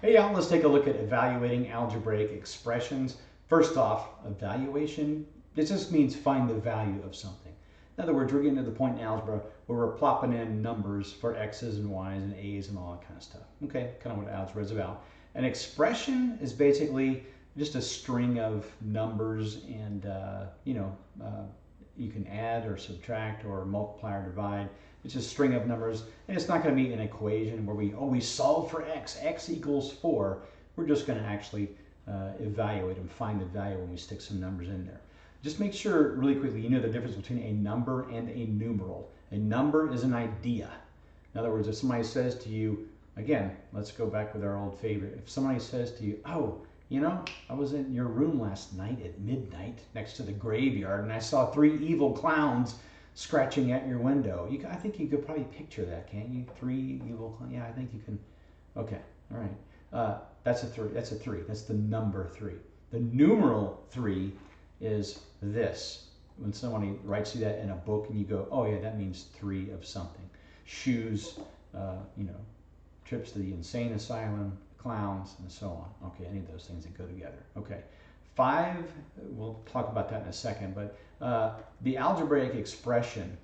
Hey y'all, let's take a look at evaluating algebraic expressions. First off, evaluation, it just means find the value of something. In other words, we're getting to the point in algebra where we're plopping in numbers for x's and y's and a's and all that kind of stuff. Okay, kind of what algebra is about. An expression is basically just a string of numbers and, you can add or subtract or multiply or divide. It's a string of numbers, and it's not going to be an equation where we solve for x equals 4. We're just going to actually evaluate and find the value when we stick some numbers in there. Just make sure really quickly you know the difference between a number and a numeral. A number is an idea. In other words, if somebody says to you, again, let's go back with our old favorite. If somebody says to you, oh, you know, I was in your room last night at midnight next to the graveyard and I saw 3 evil clowns scratching at your window. I think you could probably picture that, can't you? 3 evil clowns. Yeah, I think you can. Okay, all right. That's a 3. That's a 3. That's the number 3. The numeral 3 is this. When somebody writes you that in a book and you go, oh yeah, that means 3 of something. Shoes, trips to the insane asylum, clowns, and so on. Okay, any of those things that go together. Okay, 5, we'll talk about that in a second, but the algebraic expression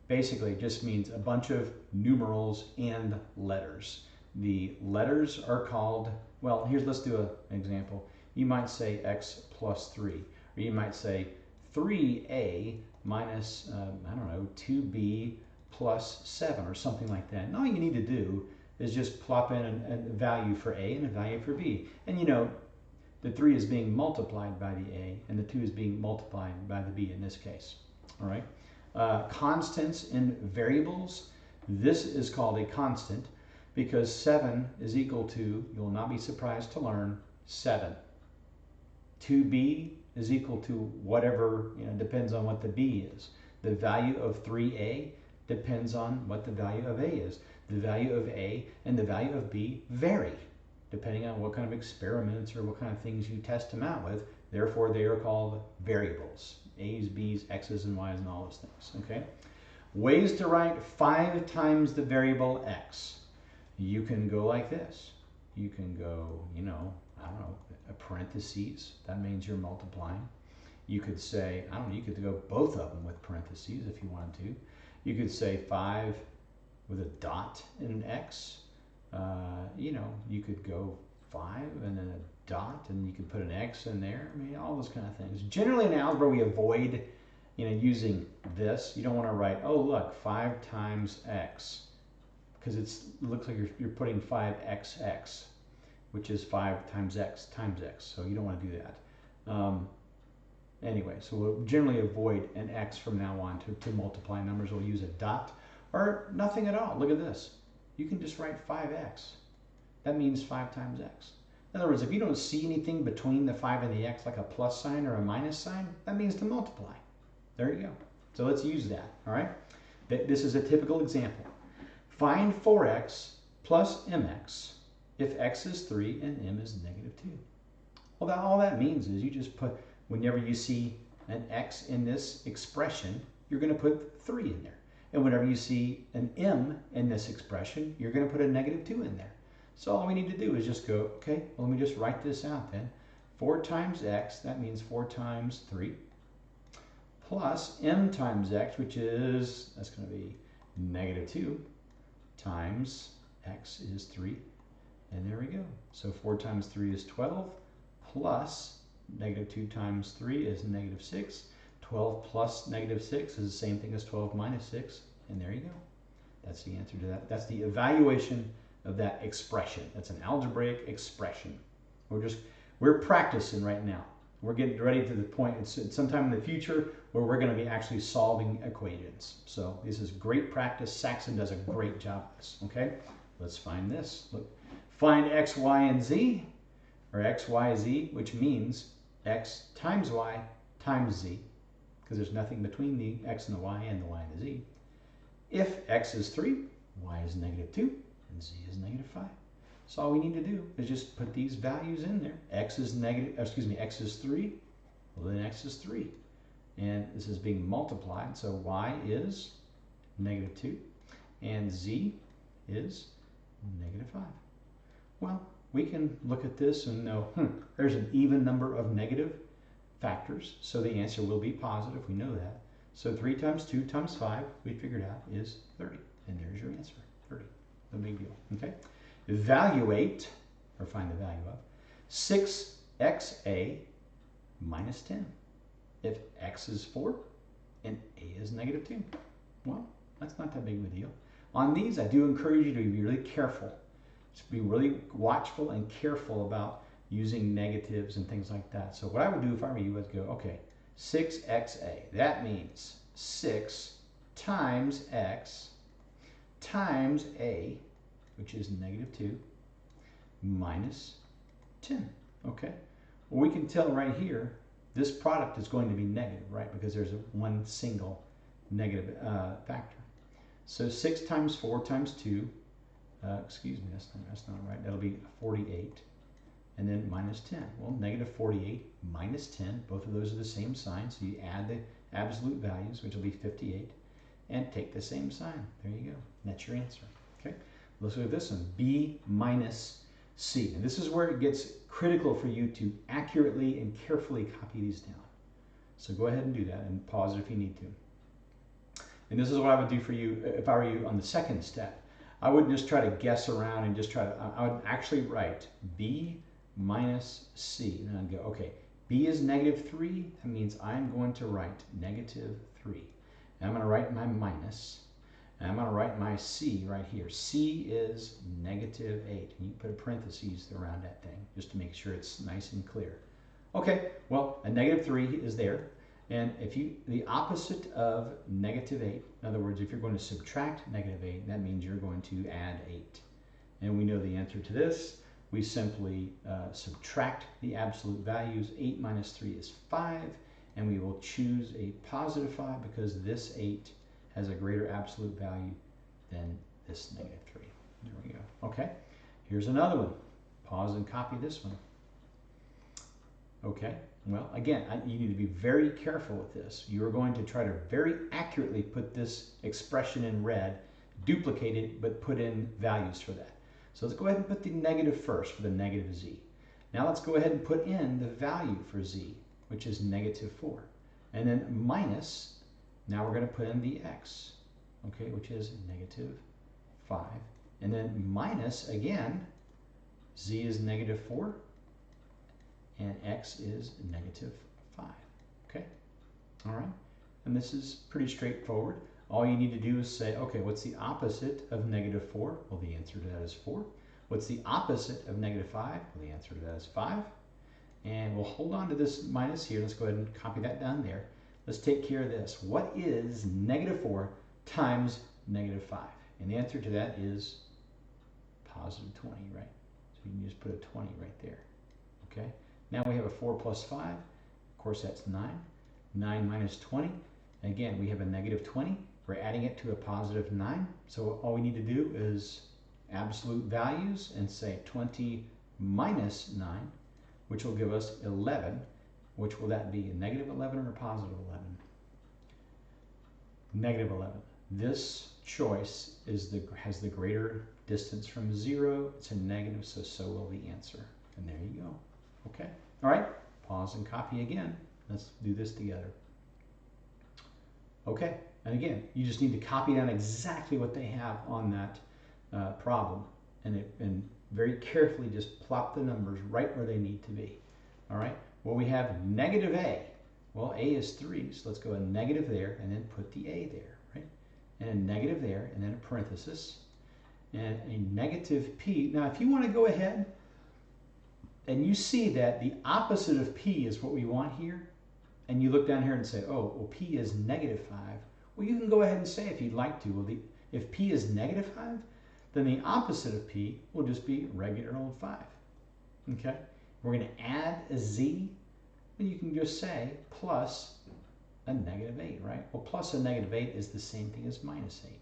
basically just means a bunch of numerals and letters. The letters are called, well, let's do an example. You might say x plus 3, or you might say 3a minus, 2b plus 7, or something like that. And all you need to do is just plop in a value for A and a value for B. And you know, the 3 is being multiplied by the A, and the 2 is being multiplied by the B in this case. All right. Constants and variables. This is called a constant because 7 is equal to, you will not be surprised to learn, 7. 2b is equal to whatever, depends on what the b is. The value of 3a depends on what the value of a is. The value of A and the value of B vary depending on what kind of experiments or what kind of things you test them out with. Therefore, they are called variables. A's, B's, X's, and Y's, and all those things. Okay. Ways to write 5 times the variable X. You can go like this. You can go, a parentheses. That means you're multiplying. You could say, you could go both of them with parentheses if you wanted to. You could say 5 with a dot in X. You could go 5 and then a dot, and you could put an X in there. All those kind of things. Generally in algebra, we avoid, using this. You don't want to write, oh, look, 5 times X, because it looks like you're putting 5xx, which is 5 times X times X. So you don't want to do that. Anyway, so we'll generally avoid an X from now on to multiply numbers. We'll use a dot. Or nothing at all. Look at this. You can just write 5x. That means 5 times x. In other words, if you don't see anything between the 5 and the x, like a plus sign or a minus sign, that means to multiply. There you go. So let's use that, all right? This is a typical example. Find 4x plus mx if x is 3 and m is negative 2. Well, all that means is you just put, whenever you see an x in this expression, you're going to put 3 in there. And whenever you see an m in this expression, you're going to put a negative 2 in there. So all we need to do is just go, okay, well, let me just write this out then. 4 times x, that means 4 times 3, plus m times x, that's going to be negative 2, times x is 3. And there we go. So 4 times 3 is 12, plus negative 2 times 3 is negative 6. 12 plus negative 6 is the same thing as 12 minus 6, and there you go. That's the answer to that. That's the evaluation of that expression. That's an algebraic expression. We're practicing right now. We're getting ready to the point, it's sometime in the future where we're going to be actually solving equations. So this is great practice. Saxon does a great job of this, okay? Let's find this. Look, find x, y, and z, or x, y, z, which means x times y times z, because there's nothing between the x and the y and the z. If x is 3, y is negative 2, and z is negative 5. So all we need to do is just put these values in there. X is 3, well then x is 3. And this is being multiplied, so y is negative 2, and z is negative 5. Well, we can look at this and know, there's an even number of negative factors, so the answer will be positive. We know that. So 3 times 2 times 5, we figured out, is 30. And there's your answer, 30. No big deal, okay? Evaluate, or find the value of, 6xa minus 10. If x is 4 and a is negative 2. Well, that's not that big of a deal. On these, I do encourage you to be really careful. Just be really watchful and careful about using negatives and things like that. So what I would do if I were you is go, okay, 6xa. That means 6 times x times a, which is negative 2, minus 10. Okay? Well, we can tell right here, this product is going to be negative, right? Because there's one single negative factor. So 6 times 4 times 2, excuse me, that's not right. That'll be 48. And then minus 10. Well, negative 48 minus 10, both of those are the same sign. So you add the absolute values, which will be 58, and take the same sign. There you go. That's your answer. Okay? Let's look at this one. B minus C. And this is where it gets critical for you to accurately and carefully copy these down. So go ahead and do that and pause it if you need to. And this is what I would do for you if I were you on the second step. I wouldn't just try to guess around and just try to, I would actually write B minus C. And I'd go, okay, B is negative 3. That means I'm going to write negative 3. And I'm going to write my minus. And I'm going to write my C right here. C is negative 8. And you put a parentheses around that thing just to make sure it's nice and clear. Okay, well, a negative 3 is there. And if you, the opposite of negative 8, in other words, if you're going to subtract negative 8, that means you're going to add 8. And we know the answer to this. We simply subtract the absolute values. 8 minus 3 is 5. And we will choose a positive 5 because this 8 has a greater absolute value than this negative 3. There we go. Okay, here's another one. Pause and copy this one. Okay, well, again, you need to be very careful with this. You're going to try to very accurately put this expression in red, duplicate it, but put in values for that. So let's go ahead and put the negative first for the negative z. Now let's go ahead and put in the value for z, which is negative 4. And then minus, now we're going to put in the x, okay, which is negative 5. And then minus, again, z is negative 4, and x is negative 5, okay? All right, and this is pretty straightforward. All you need to do is say, okay, what's the opposite of negative 4? Well, the answer to that is 4. What's the opposite of negative 5? Well, the answer to that is 5. And we'll hold on to this minus here. Let's go ahead and copy that down there. Let's take care of this. What is negative 4 times negative 5? And the answer to that is positive 20, right? So you can just put a 20 right there, okay? Now we have a 4 plus 5. Of course, that's 9. 9 minus 20. Again, we have a negative 20. We're adding it to a positive 9. So all we need to do is absolute values and say 20 minus 9, which will give us 11. Which will that be, a negative 11 or a positive 11? Negative 11. This choice is has the greater distance from 0. It's a negative, so will the answer. And there you go. Okay. All right. Pause and copy again. Let's do this together. Okay. And again, you just need to copy down exactly what they have on that problem, and very carefully just plop the numbers right where they need to be. All right. Well, we have negative a. Well, a is 3, so let's go a negative there and then put the a there, right? And a negative there and then a parenthesis and a negative p. Now, if you want to go ahead and you see that the opposite of p is what we want here, and you look down here and say, oh, well, p is negative 5. Well, you can go ahead and say if you'd like to, well, if p is negative 5, then the opposite of p will just be regular old 5. Okay? We're going to add a z, and you can just say plus a negative 8, right? Well, plus a negative 8 is the same thing as minus 8.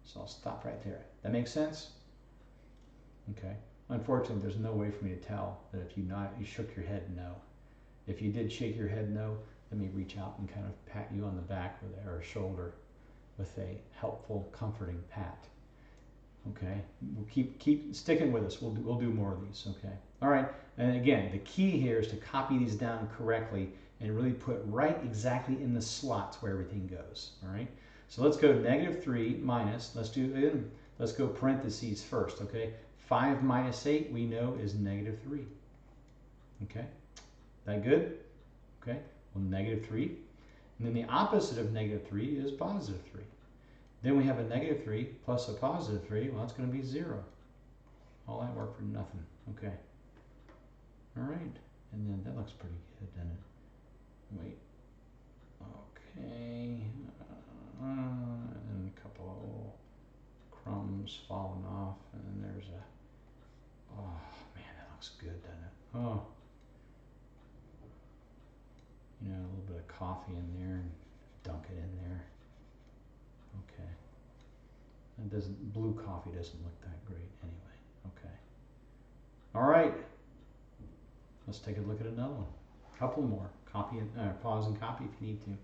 So I'll stop right there. That makes sense? Okay. Unfortunately, there's no way for me to tell that if you shook your head no. If you did shake your head no, let me reach out and kind of pat you on the back or shoulder with a helpful, comforting pat. Okay, we'll keep sticking with us. We'll do more of these. Okay. All right. And again, the key here is to copy these down correctly and really put right exactly in the slots where everything goes. All right. So let's go -3 minus. Let's go parentheses first. Okay. 5 minus 8 we know is -3. Okay. That good? Okay. Well, -3. And then the opposite of -3 is +3. Then we have a -3 plus a +3. Well, that's going to be 0. All that work for nothing. Okay. All right. And then that looks pretty good, doesn't it? Wait. Okay. And a couple of little crumbs falling off. And then there's a... Oh, man, that looks good, doesn't it? Oh. You know, a little bit of coffee in there and dunk it in there. Okay. Blue coffee doesn't look that great anyway. Okay. All right. Let's take a look at another one. A couple more. Pause and copy if you need to.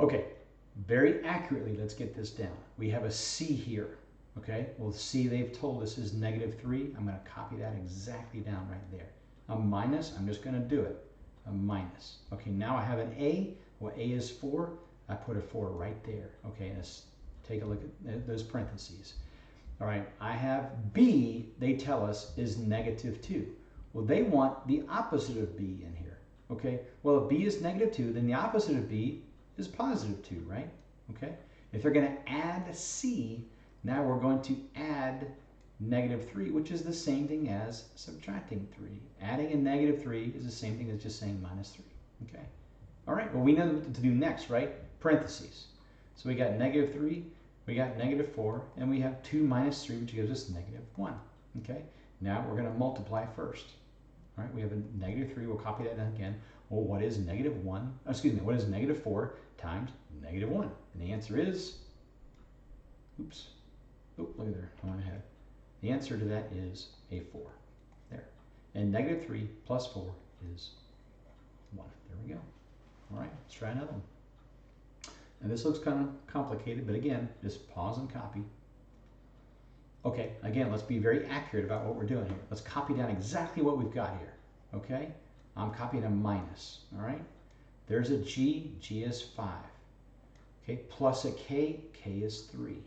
Okay. Very accurately, let's get this down. We have a C here. Okay. Well, C they've told us is -3. I'm going to copy that exactly down right there. A minus, I'm just going to do it. A minus. Okay. Now I have an A. Well, A is 4. I put a 4 right there. Okay. Let's take a look at those parentheses. All right, I have B, they tell us, is -2. Well, they want the opposite of B in here. Okay, well, if B is -2, then the opposite of B is +2, right? Okay, if they're going to add C, now we're going to add -3, which is the same thing as subtracting 3. Adding a -3 is the same thing as just saying -3. Okay, all right, well, we know what to do next, right? Parentheses. So we got -3. We got -4, and we have 2 minus 3, which gives us -1. Okay, now we're going to multiply first. All right, we have a -3. We'll copy that down again. Well, what is -1? Excuse me, what is -4 times -1? And the answer is, oops, oh, look at there, I went ahead. The answer to that is a 4. There. And -3 plus 4 is 1. There we go. All right, let's try another one. And this looks kind of complicated, but again, just pause and copy. Okay, again, let's be very accurate about what we're doing here. Let's copy down exactly what we've got here. Okay, I'm copying a minus. All right, there's a G, G is 5. Okay, plus a K, K is 3.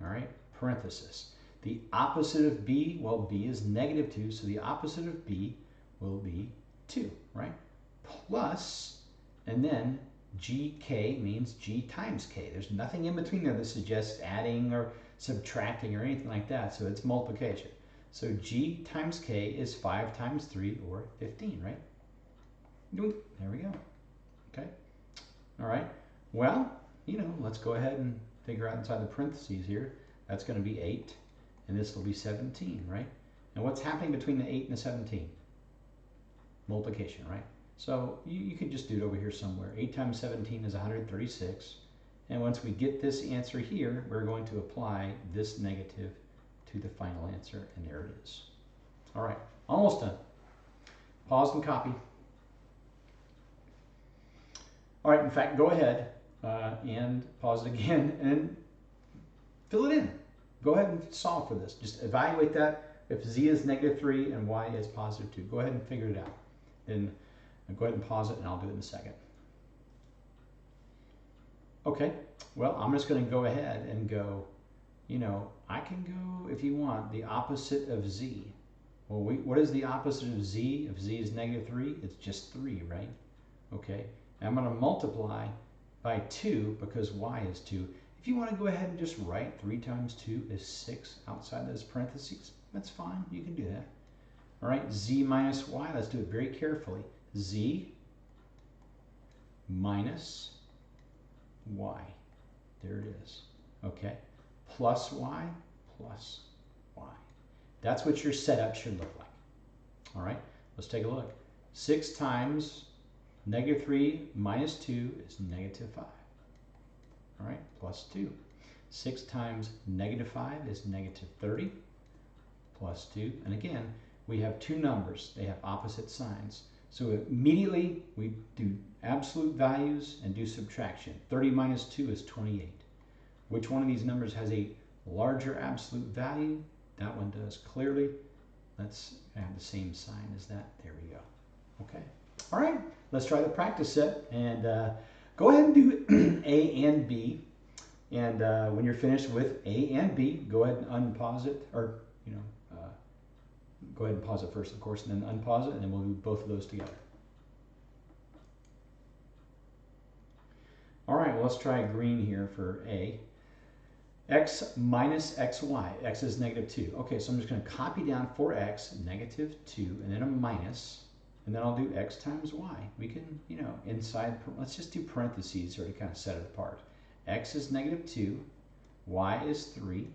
All right, parenthesis. The opposite of B, well, B is -2, so the opposite of B will be 2, right? Plus, and then GK means G times K. There's nothing in between there that suggests adding or subtracting or anything like that, so it's multiplication. So G times K is 5 times 3, or 15, right? There we go. Okay. All right. Well, you know, let's go ahead and figure out inside the parentheses here. That's going to be 8, and this will be 17, right? And what's happening between the 8 and the 17? Multiplication, right? So you could just do it over here somewhere. 8 times 17 is 136. And once we get this answer here, we're going to apply this negative to the final answer, and there it is. All right, almost done. Pause and copy. All right, in fact, go ahead and pause it again and fill it in. Go ahead and solve for this. Just evaluate that. If Z is -3 and Y is +2, go ahead and figure it out. And go ahead and pause it, and I'll do it in a second. Okay, well, I'm just going to go ahead and go, you know, I can go, if you want, the opposite of Z. Well, what is the opposite of Z? If Z is -3, it's just 3, right? Okay, and I'm going to multiply by 2 because Y is 2. If you want to go ahead and just write 3 times 2 is 6 outside those parentheses, that's fine. You can do that. All right, Z minus Y, let's do it very carefully. Z minus Y. There it is. Okay. Plus Y plus Y. That's what your setup should look like. All right. Let's take a look. 6 times -3 minus 2 is -5. All right. Plus 2. 6 times -5 is -30. Plus 2. And again, we have two numbers. They have opposite signs. So immediately we do absolute values and do subtraction. 30 minus 2 is 28. Which one of these numbers has a larger absolute value. That one does clearly. Let's have the same sign as that. There we go. Okay. All right. Let's try the practice set and go ahead and do A and B. And when you're finished with A and B, go ahead and unpause it, or go ahead and pause it first, of course, and then unpause it, and then we'll do both of those together. All right, well, let's try green here for A. X minus xy. X is -2. Okay, so I'm just going to copy down for x, -2, and then a minus, and then I'll do x times y. We can, inside, let's just do parentheses here to kind of set it apart. X is -2, y is 3,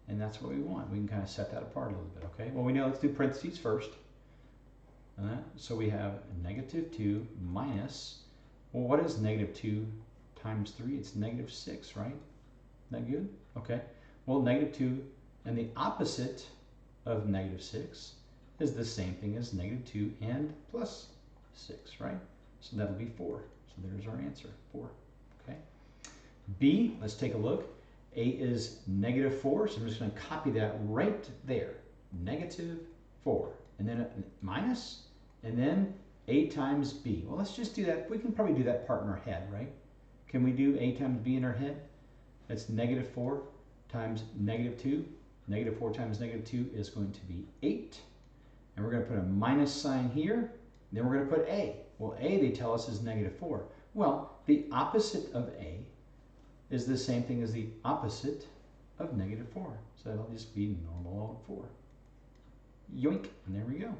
and that's what we want. We can kind of set that apart a little bit, okay? Well, we know, let's do parentheses first. So we have -2 minus, well, what is -2 times 3? It's -6, right? That good? Okay. Well, -2 and the opposite of -6 is the same thing as -2 and +6, right? So that'll be 4. So there's our answer, 4. Okay. B, let's take a look. A is -4, so I'm just going to copy that right there. -4. And then a minus, and then A times B. Well, let's just do that. We can probably do that part in our head, right? Can we do A times B in our head? That's -4 times -2. -4 times -2 is going to be 8. And we're going to put a minus sign here. Then we're going to put A. Well, A, they tell us, is -4. Well, the opposite of A is the same thing as the opposite of -4. So that'll just be normal log 4. Yoink. And there we go.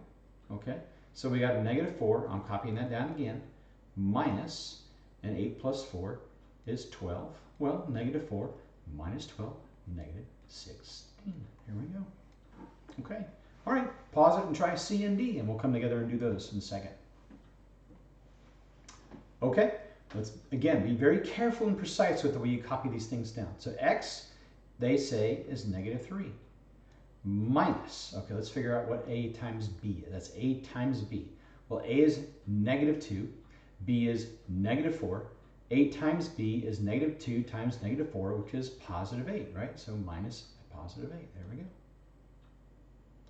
Okay. So we got a -4. I'm copying that down again. Minus, and 8 plus 4 is 12. Well, -4 minus 12, -16. Here we go. Okay. All right. Pause it and try C and D, and we'll come together and do those in a second. Okay. Let's, again, be very careful and precise with the way you copy these things down. So X, they say, is -3. Minus, okay, let's figure out what A times B is. That's A times B. Well, A is -2. B is -4. A times B is -2 times -4, which is +8, right? So minus +8. There we go.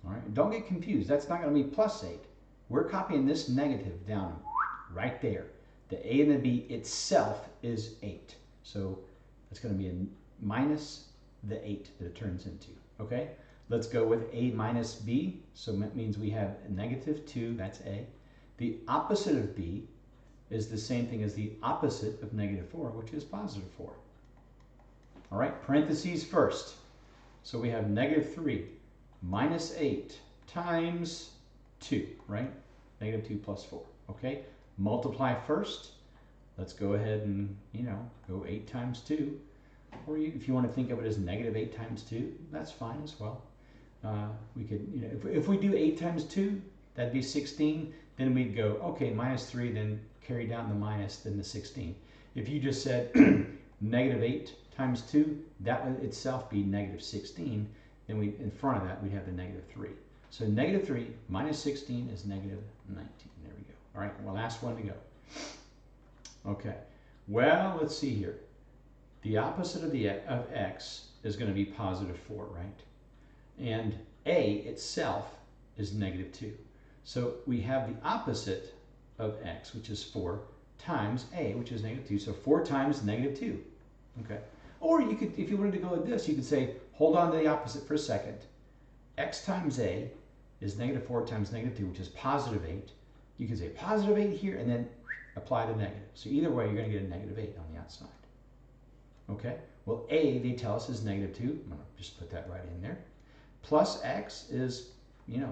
All right. Don't get confused. That's not going to be +8. We're copying this negative down right there. The A and the B itself is 8. So that's going to be a minus the 8 that it turns into. Okay? Let's go with A minus B. So that means we have -2. That's A. The opposite of B is the same thing as the opposite of -4, which is +4. All right, parentheses first. So we have -3 minus 8 times 2, right? -2 plus 4, okay? Multiply first. Let's go ahead and, go 8 times 2. Or if you want to think of it as -8 times 2, that's fine as well. We could, if we do 8 times 2, that'd be 16. Then we'd go, okay, -3, then carry down the minus, then the 16. If you just said -8 times 2, that would itself be -16. Then in front of that, we'd have the -3. So -3 minus 16 is -19. There we go. All right, well, last one to go. Okay, well, let's see here. The opposite of x is going to be +4, right? And A itself is -2. So we have the opposite of x, which is 4, times A, which is -2. So 4 times -2. Okay. Or you could, if you wanted to go with this, you could say, hold on to the opposite for a second. X times A is -4 times -2, which is +8. You can say +8 here and then apply the negative. So either way, you're going to get a -8 on the outside. Okay. Well, A, they tell us, is -2. I'm going to just put that right in there. Plus x is,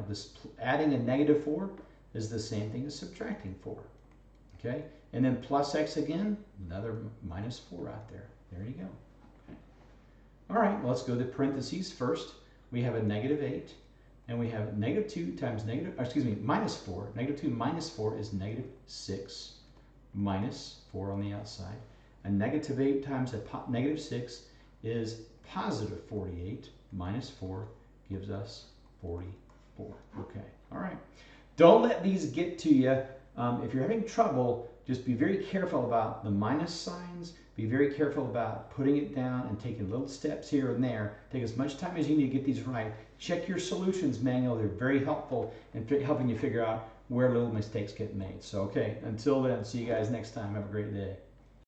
this adding a -4 is the same thing as subtracting 4. Okay? And then plus x again, another -4 out there. There you go. Okay. All right, well, let's go to parentheses first. We have a -8, and we have -2 times -4. -2 minus 4 is -6, minus 4 on the outside. A -8 times a -6 is +48, minus 4 gives us 44. Okay, all right. Don't let these get to you. If you're having trouble, just be very careful about the minus signs, Be very careful about putting it down and taking little steps here and there. Take as much time as you need to get these right. Check your solutions manual. They're very helpful in helping you figure out where little mistakes get made. So, okay, until then, see you guys next time. Have a great day.